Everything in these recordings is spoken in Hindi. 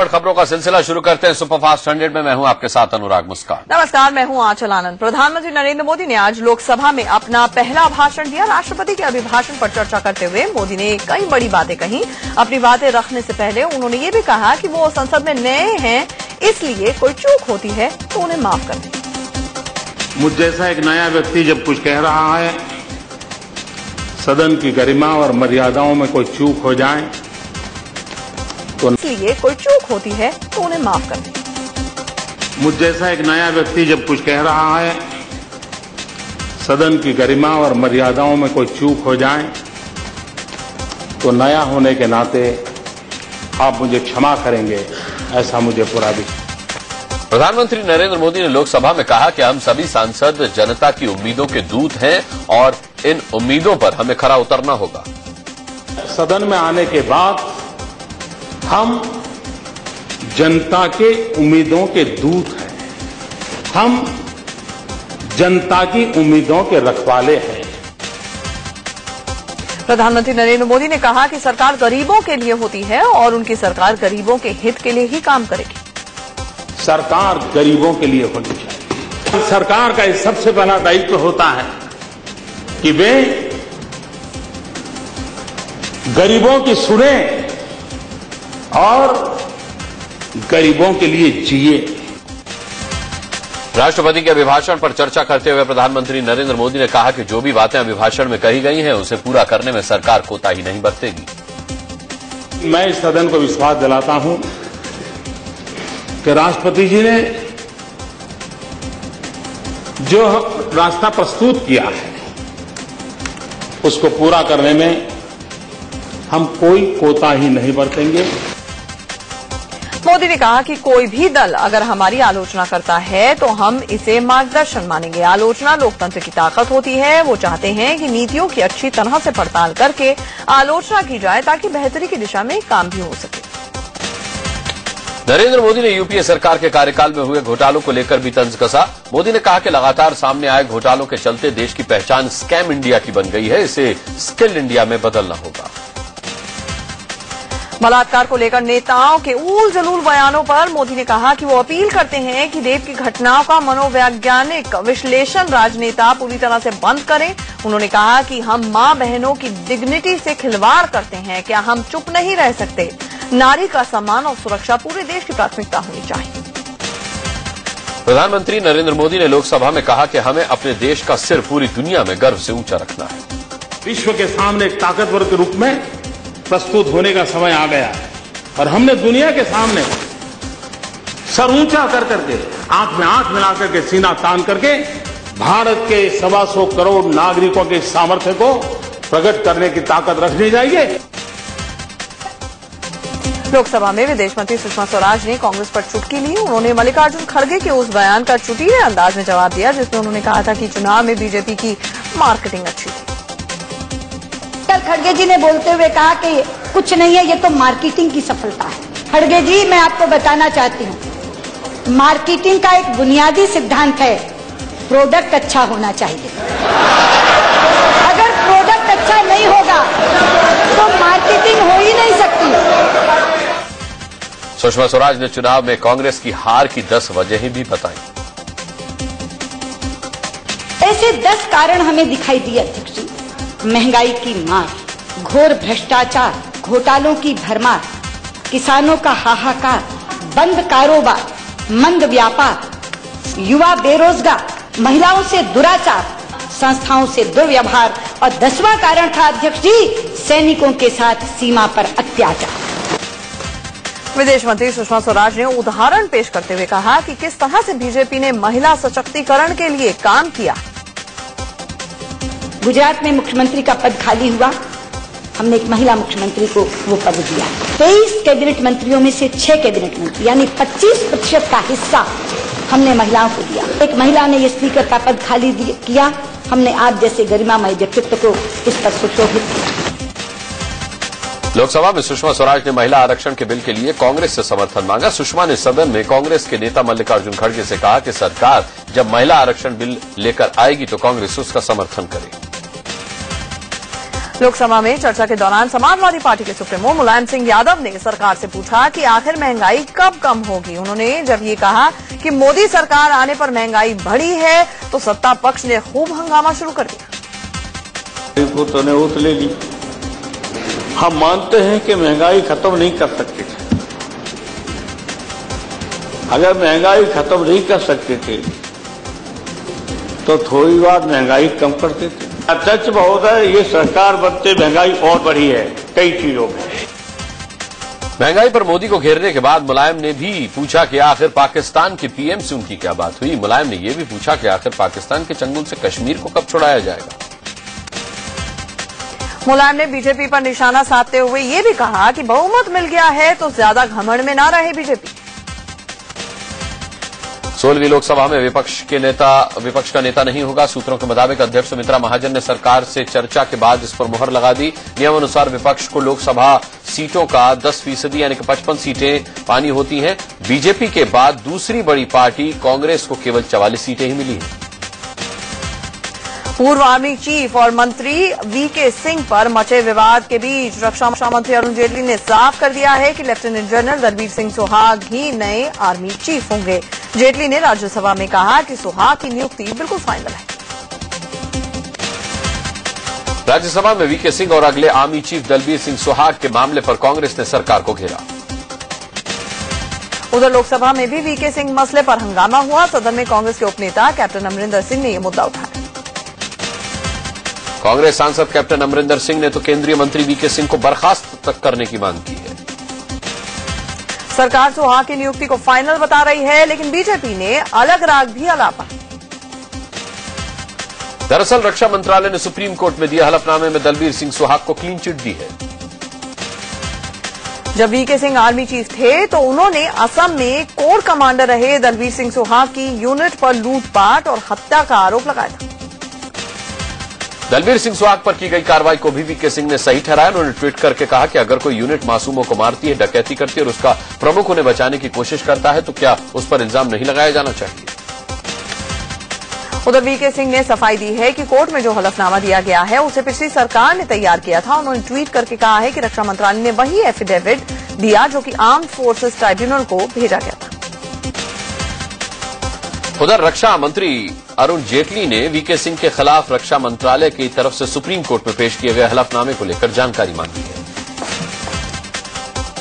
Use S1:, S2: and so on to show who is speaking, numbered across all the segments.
S1: खबरों का सिलसिला शुरू करते हैं सुपरफास्ट 100 में। मैं हूं आपके साथ अनुराग मुस्कान।
S2: नमस्कार, मैं हूं आंचल आनंद। प्रधानमंत्री नरेंद्र मोदी ने आज लोकसभा में अपना पहला भाषण दिया। राष्ट्रपति के अभिभाषण पर चर्चा करते हुए मोदी ने कई बड़ी बातें कही। अपनी बातें रखने से पहले उन्होंने ये भी कहा कि वो संसद में नए हैं, इसलिए कोई चूक होती है तो उन्हें माफ कर दें।
S3: मुझ जैसा एक नया व्यक्ति जब कुछ कह रहा है, सदन की गरिमा और मर्यादाओं में कोई चूक हो जाए तो
S2: इसलिए कोई चूक होती है तो उन्हें माफ कर दें।
S3: मुझ जैसा एक नया व्यक्ति जब कुछ कह रहा है, सदन की गरिमा और मर्यादाओं में कोई चूक हो जाए तो नया होने के नाते आप मुझे क्षमा करेंगे, ऐसा मुझे पूरा विश्वास।
S1: प्रधानमंत्री नरेंद्र मोदी ने लोकसभा में कहा कि हम सभी सांसद जनता की उम्मीदों के दूत हैं और इन उम्मीदों पर हमें खरा उतरना होगा।
S3: सदन में आने के बाद हम जनता के उम्मीदों के दूत हैं, हम जनता की उम्मीदों के रखवाले हैं।
S2: प्रधानमंत्री नरेंद्र मोदी ने कहा कि सरकार गरीबों के लिए होती है और उनकी सरकार गरीबों के हित के लिए ही काम करेगी।
S3: सरकार गरीबों के लिए होनी चाहिए। सरकार का सबसे पहला दायित्व होता है कि वे गरीबों की सुने और गरीबों के लिए जिए।
S1: राष्ट्रपति के अभिभाषण पर चर्चा करते हुए प्रधानमंत्री नरेंद्र मोदी ने कहा कि जो भी बातें अभिभाषण में कही गई हैं उसे पूरा करने में सरकार कोताही नहीं बरतेगी।
S3: मैं इस सदन को विश्वास दिलाता हूं कि राष्ट्रपति जी ने जो रास्ता प्रस्तुत किया है उसको पूरा करने में हम कोई कोताही नहीं बरतेंगे।
S2: मोदी ने कहा कि कोई भी दल अगर हमारी आलोचना करता है तो हम इसे मार्गदर्शन मानेंगे। आलोचना लोकतंत्र की ताकत होती है। वो चाहते हैं कि नीतियों की अच्छी तरह से पड़ताल करके आलोचना की जाए ताकि बेहतरी की दिशा में काम भी हो सके।
S1: नरेंद्र मोदी ने यूपीए सरकार के कार्यकाल में हुए घोटालों को लेकर भी तंज कसा। मोदी ने कहा कि लगातार सामने आए घोटालों के चलते देश की पहचान स्कैम इंडिया की बन गई है, इसे स्किल इंडिया में बदलना होगा।
S2: बलात्कार को लेकर नेताओं के ऊल जलूल बयानों पर मोदी ने कहा कि वो अपील करते हैं कि रेप की घटनाओं का मनोवैज्ञानिक विश्लेषण राजनेता पूरी तरह से बंद करें। उन्होंने कहा कि हम मां बहनों की डिग्निटी से खिलवाड़ करते हैं, क्या हम चुप नहीं रह सकते? नारी का सम्मान और सुरक्षा पूरे देश की प्राथमिकता होनी चाहिए।
S1: प्रधानमंत्री नरेंद्र मोदी ने लोकसभा में कहा कि हमें अपने देश का सिर पूरी दुनिया में गर्व से ऊंचा रखना है।
S3: विश्व के सामने एक ताकतवर के रूप में प्रस्तुत होने का समय आ गया है और हमने दुनिया के सामने सर ऊंचा कर करके, आंख में आंख मिला करके, सीना तान करके भारत के 125 करोड़ नागरिकों के सामर्थ्य को प्रकट करने की ताकत रखनी चाहिए।
S2: लोकसभा में विदेश मंत्री सुषमा स्वराज ने कांग्रेस पर चुटकी ली। उन्होंने मल्लिकार्जुन खड़गे के उस बयान का चुटीले अंदाज में जवाब दिया जिसमें उन्होंने कहा था कि चुनाव में बीजेपी की मार्केटिंग अच्छी थी।
S4: कल खड़गे जी ने बोलते हुए कहा कि कुछ नहीं है, ये तो मार्केटिंग की सफलता है। खड़गे जी, मैं आपको बताना चाहती हूँ, मार्केटिंग का एक बुनियादी सिद्धांत है, प्रोडक्ट अच्छा होना चाहिए। अगर प्रोडक्ट अच्छा नहीं होगा तो मार्केटिंग हो ही नहीं सकती।
S1: सुषमा स्वराज ने चुनाव में कांग्रेस की हार की 10 वजहें भी बताई।
S4: ऐसे 10 कारण हमें दिखाई दिए अध्यक्ष जी। महंगाई की मार, घोर भ्रष्टाचार, घोटालों की भरमार, किसानों का हाहाकार, बंद कारोबार, मंद व्यापार, युवा बेरोजगार, महिलाओं से दुराचार, संस्थाओं से दुर्व्यवहार और 10वां कारण था अध्यक्ष जी, सैनिकों के साथ सीमा पर अत्याचार।
S2: विदेश मंत्री सुषमा स्वराज ने उदाहरण पेश करते हुए कहा कि किस तरह से बीजेपी ने महिला सशक्तिकरण के लिए काम किया।
S4: गुजरात में मुख्यमंत्री का पद खाली हुआ, हमने एक महिला मुख्यमंत्री को वो पद दिया। 23 कैबिनेट मंत्रियों में से 6 कैबिनेट मंत्री यानी 25% का हिस्सा हमने महिलाओं को दिया। एक महिला ने ये स्पीकर का पद खाली किया, हमने आप जैसे गरिमामय व्यक्तित्व को इस पर सुशोभित किया।
S1: लोकसभा में सुषमा स्वराज ने महिला आरक्षण के बिल के लिए कांग्रेस से समर्थन मांगा। सुषमा ने सदन में कांग्रेस के नेता मल्लिकार्जुन खड़गे से कहा कि सरकार जब महिला आरक्षण बिल लेकर आएगी तो कांग्रेस उसका समर्थन करे।
S2: लोकसभा में चर्चा के दौरान समाजवादी पार्टी के सुप्रीमो मुलायम सिंह यादव ने सरकार से पूछा कि आखिर महंगाई कब कम होगी। उन्होंने जब ये कहा कि मोदी सरकार आने पर महंगाई बढ़ी है तो सत्ता पक्ष ने खूब हंगामा शुरू कर दिया।
S5: को तो ने उठ ले ली। हम मानते हैं कि महंगाई खत्म नहीं कर सकते थे। अगर महंगाई खत्म नहीं कर सकते थे तो थोड़ी बार महंगाई कम करते थे। सच बहुत है, ये सरकार बनते महंगाई और बढ़ी है कई चीजों में।
S1: महंगाई पर मोदी को घेरने के बाद मुलायम ने भी पूछा कि आखिर पाकिस्तान के पीएम से उनकी क्या बात हुई। मुलायम ने यह भी पूछा कि आखिर पाकिस्तान के चंगुल से कश्मीर को कब छुड़ाया जाएगा।
S2: मुलायम ने बीजेपी पर निशाना साधते हुए ये भी कहा कि बहुमत मिल गया है तो ज्यादा घमंड में ना रहे बीजेपी।
S1: 16वीं लोकसभा में विपक्ष का नेता नहीं होगा। सूत्रों के मुताबिक अध्यक्ष सुमित्रा महाजन ने सरकार से चर्चा के बाद इस पर मुहर लगा दी। नियमानुसार विपक्ष को लोकसभा सीटों का 10% यानी कि 55 सीटें पानी होती हैं। बीजेपी के बाद दूसरी बड़ी पार्टी कांग्रेस को केवल 44 सीटें ही मिली हैं।
S2: पूर्व आर्मी चीफ और मंत्री वीके सिंह पर मचे विवाद के बीच रक्षा मंत्री अरुण जेटली ने साफ कर दिया है कि लेफ्टिनेंट जनरल दलबीर सिंह सुहाग ही नए आर्मी चीफ होंगे। जेटली ने राज्यसभा में कहा कि सुहाग की नियुक्ति बिल्कुल फाइनल है।
S1: राज्यसभा में वीके सिंह और अगले आर्मी चीफ दलबीर सिंह सुहाग के मामले पर कांग्रेस ने सरकार को घेरा।
S2: उधर लोकसभा में भी वीके सिंह मसले पर हंगामा हुआ। सदन में कांग्रेस के उपनेता कैप्टन अमरिंदर सिंह ने यह मुद्दा उठाया।
S1: कांग्रेस सांसद कैप्टन अमरिंदर सिंह ने तो केंद्रीय मंत्री वीके सिंह को बर्खास्त तक करने की मांग की है।
S2: सरकार सुहाग की नियुक्ति को फाइनल बता रही है, लेकिन बीजेपी ने अलग राग भी अलापा।
S1: दरअसल रक्षा मंत्रालय ने सुप्रीम कोर्ट में दिए हलफनामे में दलबीर सिंह सुहाग को क्लीन चिट दी है।
S2: जब वीके सिंह आर्मी चीफ थे तो उन्होंने असम में कोर कमांडर रहे दलबीर सिंह सुहाग की यूनिट पर लूटपाट और हत्या का आरोप लगाया था।
S1: दलबीर सिंह सुहाग पर की गई कार्रवाई को भी वीके सिंह ने सही ठहराया। उन्होंने ट्वीट करके कहा कि अगर कोई यूनिट मासूमों को मारती है, डकैती करती है और उसका प्रमुख उन्हें बचाने की कोशिश करता है तो क्या उस पर इल्जाम नहीं लगाया जाना चाहिए।
S2: उधर वीके सिंह ने सफाई दी है कि कोर्ट में जो हलफनामा दिया गया है उसे पिछली सरकार ने तैयार किया था। उन्होंने ट्वीट करके कहा है कि रक्षा मंत्रालय ने वही एफिडेविट दिया जो कि आर्म्ड फोर्सेस ट्राइब्यूनल को भेजा गया था।
S1: उधर रक्षा मंत्री अरुण जेटली ने वीके सिंह के खिलाफ रक्षा मंत्रालय की तरफ से सुप्रीम कोर्ट में पेश किए गए हलफनामे को लेकर जानकारी मांगी है।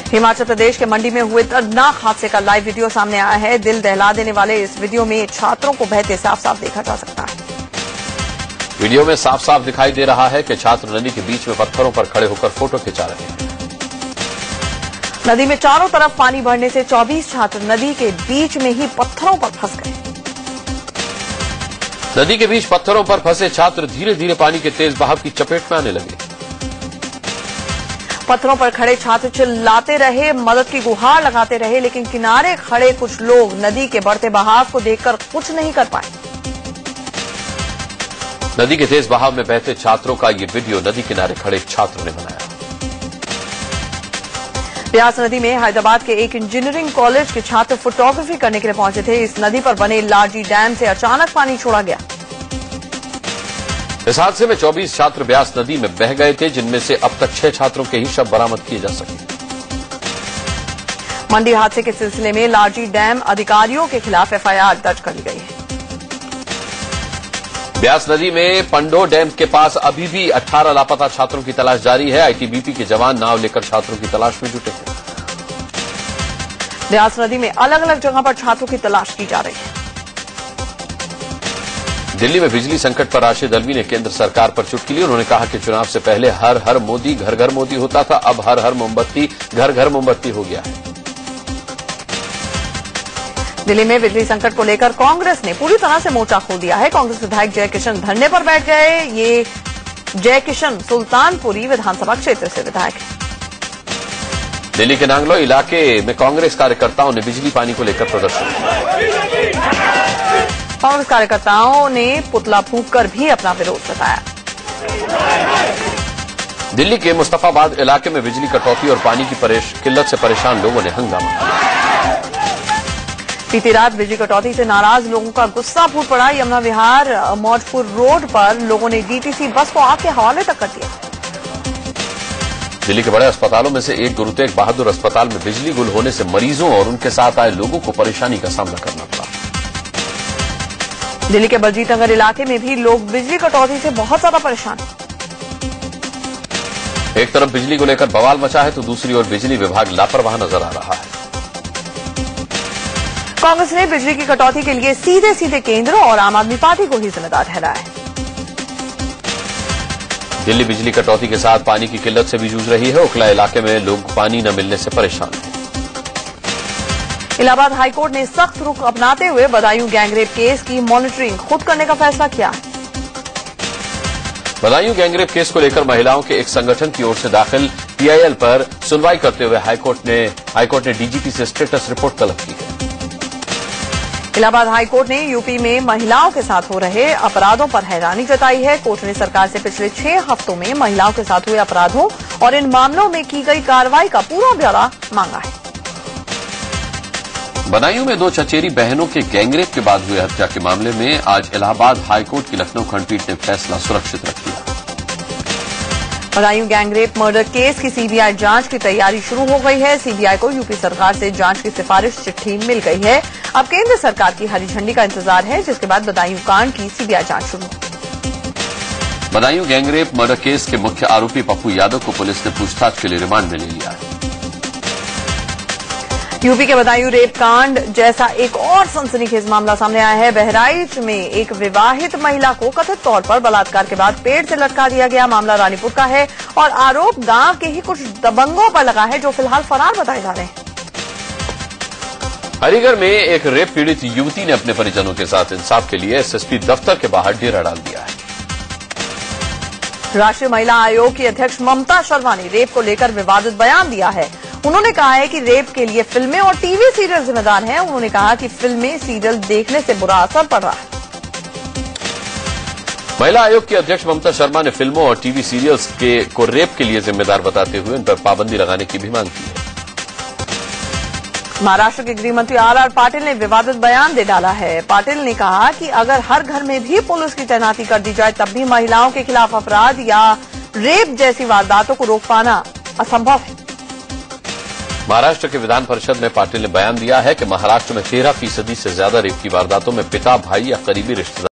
S2: हिमाचल प्रदेश के मंडी में हुए दर्दनाक हादसे का लाइव वीडियो सामने आया है। दिल दहला देने वाले इस वीडियो में छात्रों को बहते साफ साफ देखा जा सकता है।
S1: वीडियो में साफ साफ दिखाई दे रहा है कि छात्र नदी के बीच में पत्थरों पर खड़े होकर फोटो खिंचा रहे हैं।
S2: नदी में चारों तरफ पानी भरने से 24 छात्र नदी के बीच में ही पत्थरों पर फंस गए।
S1: नदी के बीच पत्थरों पर फंसे छात्र धीरे धीरे पानी के तेज बहाव की चपेट में आने लगे।
S2: पत्थरों पर खड़े छात्र चिल्लाते रहे, मदद की गुहार लगाते रहे, लेकिन किनारे खड़े कुछ लोग नदी के बढ़ते बहाव को देखकर कुछ नहीं कर पाए।
S1: नदी के तेज बहाव में बहते छात्रों का ये वीडियो नदी किनारे खड़े छात्रों ने बनाया।
S2: ब्यास नदी में हैदराबाद के एक इंजीनियरिंग कॉलेज के छात्र फोटोग्राफी करने के लिए पहुंचे थे। इस नदी पर बने लारजी डैम से अचानक पानी छोड़ा गया।
S1: इस हादसे में 24 छात्र ब्यास नदी में बह गए थे, जिनमें से अब तक 6 छात्रों के ही शव बरामद किए जा सके।
S2: मंडी हादसे के सिलसिले में लारजी डैम अधिकारियों के खिलाफ एफआईआर दर्ज कर ली गई है।
S1: ब्यास नदी में पंडो डैम के पास अभी भी 18 लापता छात्रों की तलाश जारी है। आईटीबीपी के जवान नाव लेकर छात्रों की तलाश में जुटे हैं।
S2: ब्यास नदी में अलग अलग जगह पर छात्रों की तलाश की जा रही है।
S1: दिल्ली में बिजली संकट पर राशिद अल्वी ने केंद्र सरकार पर चुटकी ली। उन्होंने कहा कि चुनाव से पहले हर हर मोदी घर घर मोदी होता था, अब हर हर मोमबत्ती घर घर मोमबत्ती हो गया है।
S2: दिल्ली में बिजली संकट को लेकर कांग्रेस ने पूरी तरह से मोर्चा खोल दिया है। कांग्रेस विधायक जय किशन धरने पर बैठ गए। ये जय किशन सुल्तानपुरी विधानसभा क्षेत्र से विधायक है।
S1: दिल्ली के नांगलो इलाके में कांग्रेस कार्यकर्ताओं ने बिजली पानी को लेकर प्रदर्शन किया।
S2: कांग्रेस कार्यकर्ताओं ने पुतला फूंककर भी अपना विरोध जताया।
S1: दिल्ली के मुस्तफाबाद इलाके में बिजली कटौती और पानी की किल्लत से परेशान लोगों ने हंगामा किया।
S2: बीती रात बिजली कटौती से नाराज लोगों का गुस्सा फूट पड़ा। यमुना विहार मौजपुर रोड पर लोगों ने डीटीसी बस को आग के हवाले तक कर दिया।
S1: दिल्ली के बड़े अस्पतालों में से एक गुरु तेग बहादुर अस्पताल में बिजली गुल होने से मरीजों और उनके साथ आए लोगों को परेशानी का सामना करना पड़ा।
S2: दिल्ली के बलजीत नगर इलाके में भी लोग बिजली कटौती से बहुत ज्यादा परेशान।
S1: एक तरफ बिजली को लेकर बवाल मचा है तो दूसरी ओर बिजली विभाग लापरवाह नजर आ रहा है।
S2: कांग्रेस ने बिजली की कटौती के लिए सीधे सीधे केंद्र और आम आदमी पार्टी को ही जिम्मेदार ठहराया है।
S1: दिल्ली बिजली कटौती के साथ पानी की किल्लत से भी जूझ रही है। ओखला इलाके में लोग पानी न मिलने से परेशान हैं।
S2: इलाहाबाद हाईकोर्ट ने सख्त रुख अपनाते हुए बदायूं गैंगरेप केस की मॉनिटरिंग खुद करने का फैसला किया।
S1: बदायूं गैंगरेप केस को लेकर महिलाओं के एक संगठन की ओर से दाखिल पीआईएल पर सुनवाई करते हुए हाईकोर्ट ने डीजीपी से स्टेटस रिपोर्ट तलब की है।
S2: इलाहाबाद हाईकोर्ट ने यूपी में महिलाओं के साथ हो रहे अपराधों पर हैरानी जताई है। कोर्ट ने सरकार से पिछले 6 हफ्तों में महिलाओं के साथ हुए अपराधों और इन मामलों में की गई कार्रवाई का पूरा ब्यौरा मांगा है।
S1: बदायूं में 2 चचेरी बहनों के गैंगरेप के बाद हुए हत्या के मामले में आज इलाहाबाद हाईकोर्ट की लखनऊ खंडपीठ ने फैसला सुरक्षित रख लिया।
S2: बदायूं गैंगरेप मर्डर केस की सीबीआई जांच की तैयारी शुरू हो गई है। सीबीआई को यूपी सरकार से जांच की सिफारिश चिट्ठी मिल गई है। अब केंद्र सरकार की हरी झंडी का इंतजार है, जिसके बाद बदायूं कांड की सीबीआई जांच शुरू होगी।
S1: बदायूं गैंगरेप मर्डर केस के मुख्य आरोपी पप्पू यादव को पुलिस ने पूछताछ के लिए रिमांड में ले लिया है।
S2: यूपी के बदायूं रेप कांड जैसा एक और सनसनीखेज मामला सामने आया है। बहराइच में एक विवाहित महिला को कथित तौर पर बलात्कार के बाद पेड़ से लटका दिया गया। मामला रानीपुर का है और आरोप गांव के ही कुछ दबंगों पर लगा है, जो फिलहाल फरार बताए जा रहे हैं।
S1: हरिगढ़ में एक रेप पीड़ित युवती ने अपने परिजनों के साथ इंसाफ के लिए एसएसपी दफ्तर के बाहर डेरा डाल दिया है।
S2: राष्ट्रीय महिला आयोग की अध्यक्ष ममता शर्मा ने रेप को लेकर विवादित बयान दिया है। उन्होंने कहा है कि रेप के लिए फिल्में और टीवी सीरियल जिम्मेदार हैं। उन्होंने कहा कि फिल्में सीरियल देखने से बुरा असर पड़ रहा है।
S1: महिला आयोग की अध्यक्ष ममता शर्मा ने फिल्मों और टीवी सीरियल्स को रेप के लिए जिम्मेदार बताते हुए इन पर पाबंदी लगाने की भी मांग की है।
S2: महाराष्ट्र के गृह मंत्री आर पाटिल ने विवादित बयान दे डाला है। पाटिल ने कहा कि अगर हर घर में भी पुलिस की तैनाती कर दी जाए तब भी महिलाओं के खिलाफ अपराध या रेप जैसी वारदातों को रोक पाना असंभव है।
S1: महाराष्ट्र के विधान परिषद में पाटिल ने बयान दिया है कि महाराष्ट्र में 13% से ज्यादा रेप की वारदातों में पिता, भाई या करीबी रिश्तेदार